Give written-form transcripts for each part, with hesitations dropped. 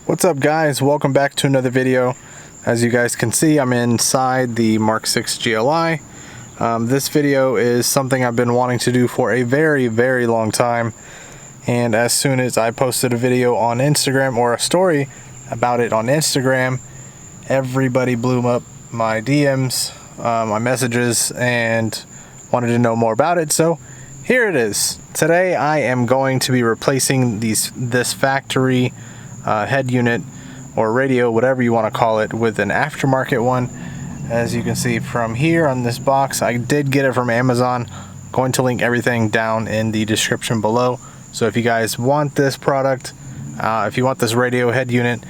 What's up guys, welcome back to another video. As you guys can see, I'm inside the Mk6 GLi. This video is something I've been wanting to do for a very long time, and as soon as I posted a video on Instagram or a story about it on Instagram, everybody blew up my DMs, my messages, and wanted to know more about it. So here it is. Today I am going to be replacing this factory head unit or radio, whatever you want to call it, with an aftermarket one. As you can see from here on this box, I did get it from Amazon. Going to link everything down in the description below. So if you guys want this product, if you want this radio head unit,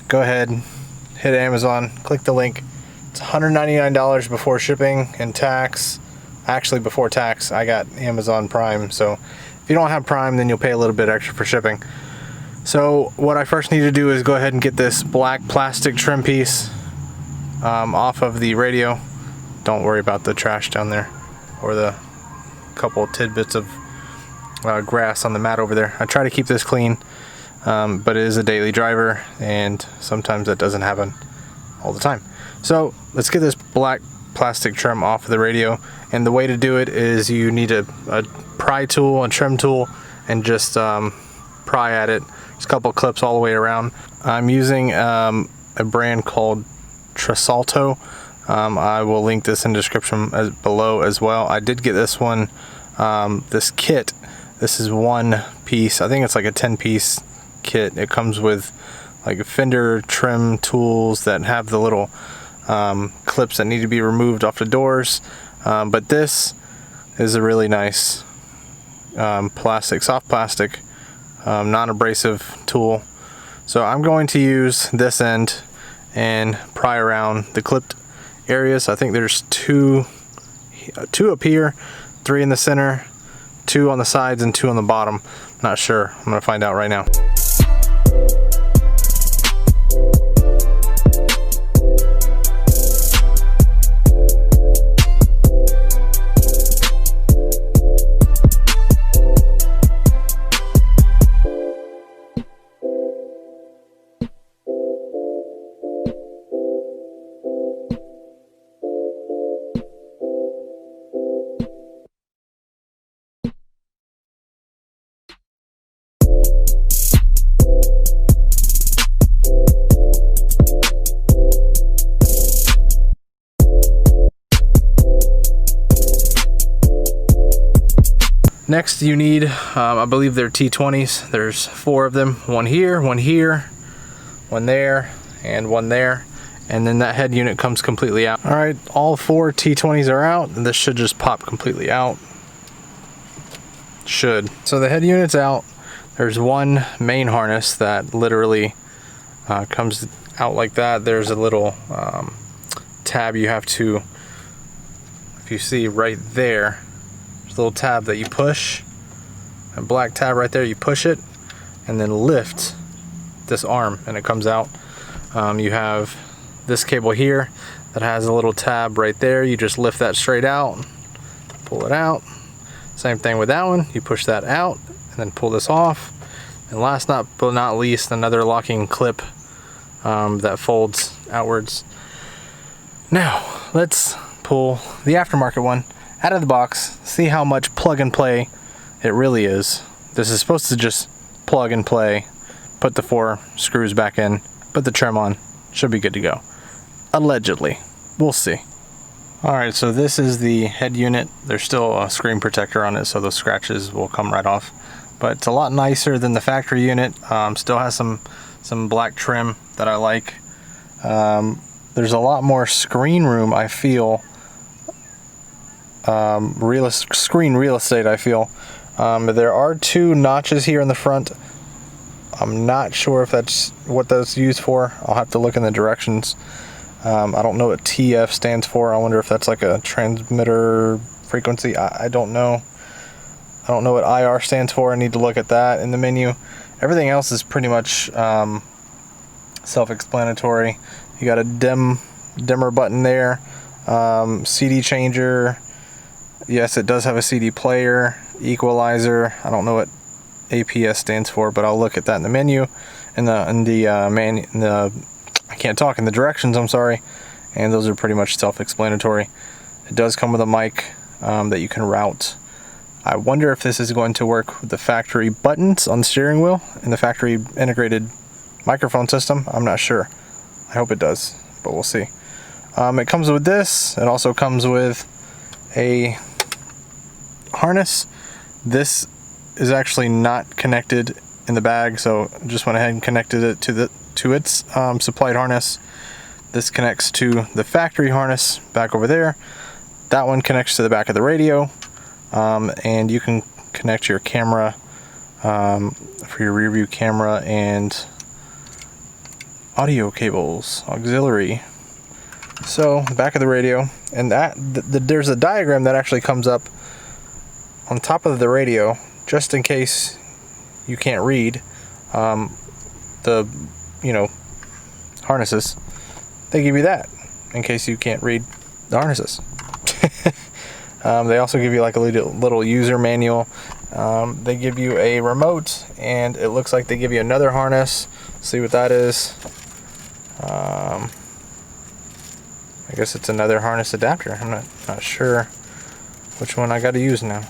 go ahead, hit Amazon, click the link. It's $199 before shipping and tax. Actually, before tax. I got Amazon Prime, so if you don't have Prime, then you'll pay a little bit extra for shipping. So what I first need to do is go ahead and get this black plastic trim piece off of the radio. Don't worry about the trash down there or the couple tidbits of grass on the mat over there. I try to keep this clean, but it is a daily driver and sometimes that doesn't happen all the time. So let's get this black plastic trim off of the radio, and the way to do it is you need a pry tool, a trim tool, and just pry at it. There's a couple clips all the way around. I'm using a brand called Tresalto. I will link this in the description below as well. I did get this one, this kit. This is one piece. I think it's like a 10-piece kit. It comes with like fender trim tools that have the little clips that need to be removed off the doors. But this is a really nice plastic, soft plastic, non-abrasive tool. So I'm going to use this end and pry around the clipped areas. I think there's two up here, 3 in the center, 2 on the sides, and 2 on the bottom. Not sure. I'm gonna find out right now. Next you need, I believe they're T20s. There's 4 of them. One here, one there, and one there. And then that head unit comes completely out. All right, all 4 T20s are out, and this should just pop completely out. Should. So the head unit's out. There's one main harness that literally comes out like that. There's a little tab you have to, if you see right there, little tab that you push, a black tab right there. You push it and then lift this arm and it comes out. You have this cable here that has a little tab right there. You just lift that straight out, pull it out. Same thing with that one. You push that out and then pull this off. And last but not least, another locking clip that folds outwards. Now let's pull the aftermarket one out of the box, see how much plug and play it really is. This is supposed to just plug and play, put the 4 screws back in, put the trim on, should be good to go. Allegedly. We'll see. Alright, so this is the head unit. There's still a screen protector on it, so those scratches will come right off. But it's a lot nicer than the factory unit. Still has some black trim that I like. There's a lot more screen room, I feel. Screen real estate, I feel. There are 2 notches here in the front. I'm not sure if that's what that's used for. I'll have to look in the directions. I don't know what TF stands for. I wonder if that's like a transmitter frequency. I don't know. I don't know what IR stands for. I need to look at that in the menu. Everything else is pretty much self-explanatory. You got a dimmer button there, CD changer. Yes, it does have a CD player, equalizer. I don't know what APS stands for, but I'll look at that in the menu. in the directions, I'm sorry, and those are pretty much self-explanatory. It does come with a mic that you can route. I wonder if this is going to work with the factory buttons on the steering wheel and the factory integrated microphone system. I'm not sure. I hope it does, but we'll see. It comes with this. It also comes with a harness. This is actually not connected in the bag, so just went ahead and connected it to its supplied harness. This connects to the factory harness back over there. That one connects to the back of the radio, and you can connect your camera for your rear view camera and audio cables, auxiliary. So the back of the radio, and there's a diagram that actually comes up on top of the radio, just in case you can't read the harnesses. They give you that in case you can't read the harnesses. They also give you like a little user manual. They give you a remote, and it looks like they give you another harness. Let's see what that is. I guess it's another harness adapter. I'm not sure which one I got to use now.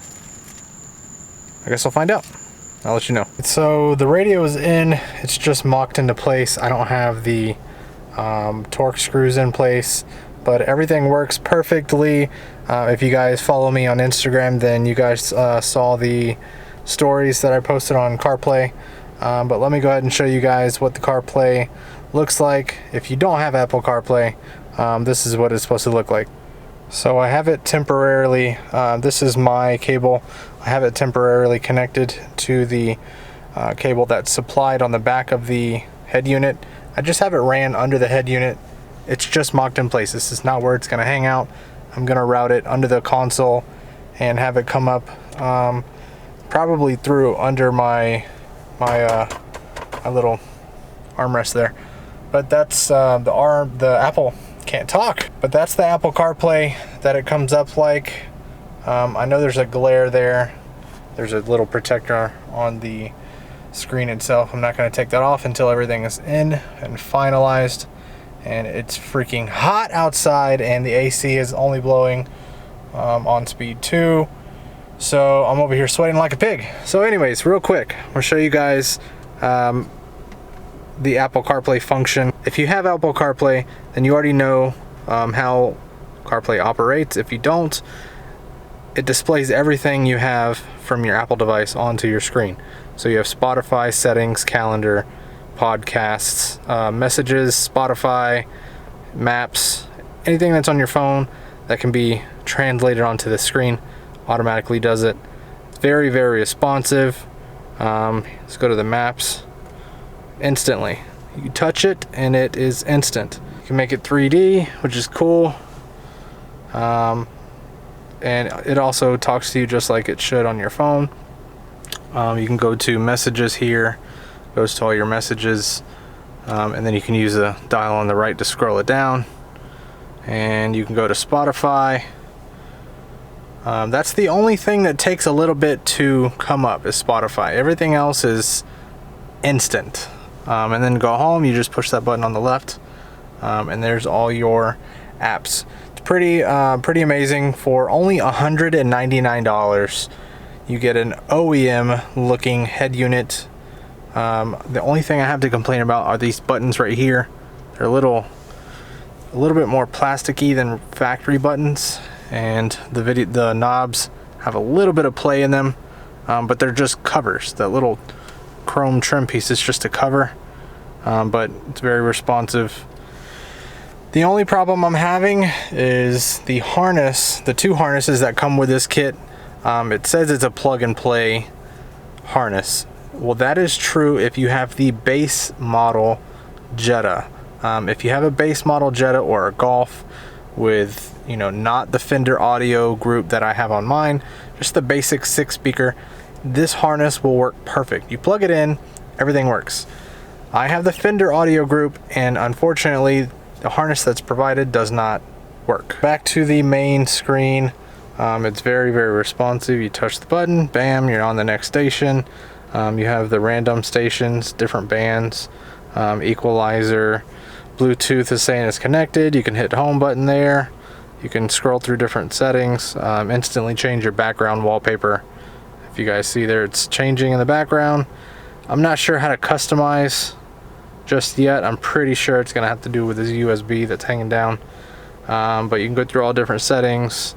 I guess I'll find out. I'll let you know. So the radio is in. It's just mocked into place. I don't have the torque screws in place, but everything works perfectly. If you guys follow me on Instagram, then you guys saw the stories that I posted on CarPlay. But let me go ahead and show you guys what the CarPlay looks like. If you don't have Apple CarPlay, this is what it's supposed to look like. So I have it temporarily, this is my cable. I have it temporarily connected to the cable that's supplied on the back of the head unit. I just have it ran under the head unit. It's just mocked in place. This is not where it's going to hang out. I'm going to route it under the console and have it come up probably through under my little armrest there. But that's the Apple, can't talk, but that's the Apple CarPlay that it comes up like. I know there's a glare there. There's a little protector on the screen itself. I'm not going to take that off until everything is in and finalized. And it's freaking hot outside, and the AC is only blowing on speed 2. So I'm over here sweating like a pig. So anyways, real quick, I'm going to show you guys the Apple CarPlay function. If you have Apple CarPlay, then you already know how CarPlay operates. If you don't, it displays everything you have from your Apple device onto your screen. So you have Spotify, settings, calendar, podcasts, messages, Spotify, maps, anything that's on your phone that can be translated onto the screen automatically does it. It's very, very responsive. Let's go to the maps. Instantly. You touch it and it is instant. You can make it 3D, which is cool. And it also talks to you just like it should on your phone. You can go to messages here, goes to all your messages, and then you can use the dial on the right to scroll it down. And you can go to Spotify. That's the only thing that takes a little bit to come up is Spotify. Everything else is instant. And then go home, you just push that button on the left, and there's all your apps. It's pretty amazing. For only $199, you get an OEM looking head unit. The only thing I have to complain about are these buttons right here. They're a little bit more plasticky than factory buttons, and the knobs have a little bit of play in them, but they're just covers. That little chrome trim piece is just a cover, but it's very responsive. The only problem I'm having is the harness, the two harnesses that come with this kit. It says it's a plug and play harness. Well, that is true if you have the base model Jetta. If you have a base model Jetta or a Golf with, not the Fender audio group that I have on mine, just the basic 6-speaker, this harness will work perfect. You plug it in, everything works. I have the Fender audio group, and unfortunately the harness that's provided does not work. Back to the main screen. It's very, very responsive. You touch the button, bam, you're on the next station. You have the random stations, different bands, equalizer. Bluetooth is saying it's connected. You can hit home button there. You can scroll through different settings, instantly change your background wallpaper. If you guys see there, it's changing in the background. I'm not sure how to customize just yet. I'm pretty sure it's gonna have to do with this USB that's hanging down. But you can go through all different settings,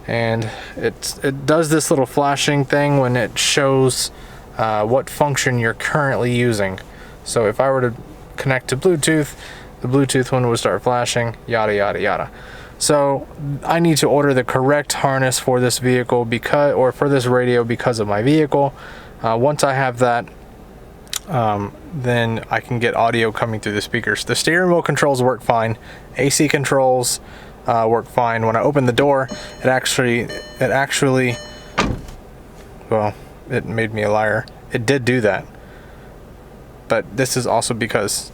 and it does this little flashing thing when it shows what function you're currently using. So if I were to connect to Bluetooth, the Bluetooth one would start flashing, yada yada yada. So I need to order the correct harness for this vehicle or for this radio because of my vehicle. Once I have that, then I can get audio coming through the speakers. The steering wheel controls work fine. AC controls work fine. When I open the door, it actually, well, it made me a liar. It did do that. But this is also because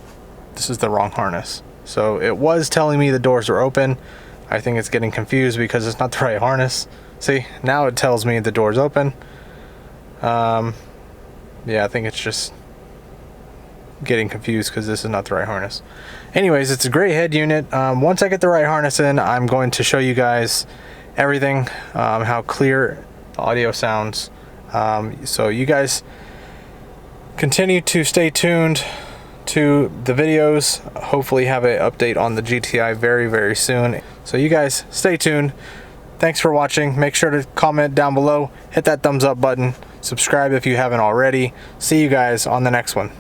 this is the wrong harness. So it was telling me the doors were open. I think it's getting confused because it's not the right harness. See, now it tells me the door's open. Yeah, I think it's just getting confused because this is not the right harness. Anyways, it's a great head unit. Once I get the right harness in, I'm going to show you guys everything, how clear the audio sounds. So you guys continue to stay tuned to the videos. Hopefully have an update on the GTI very, very soon. So you guys stay tuned. Thanks for watching. Make sure to comment down below, hit that thumbs up button, subscribe if you haven't already. See you guys on the next one.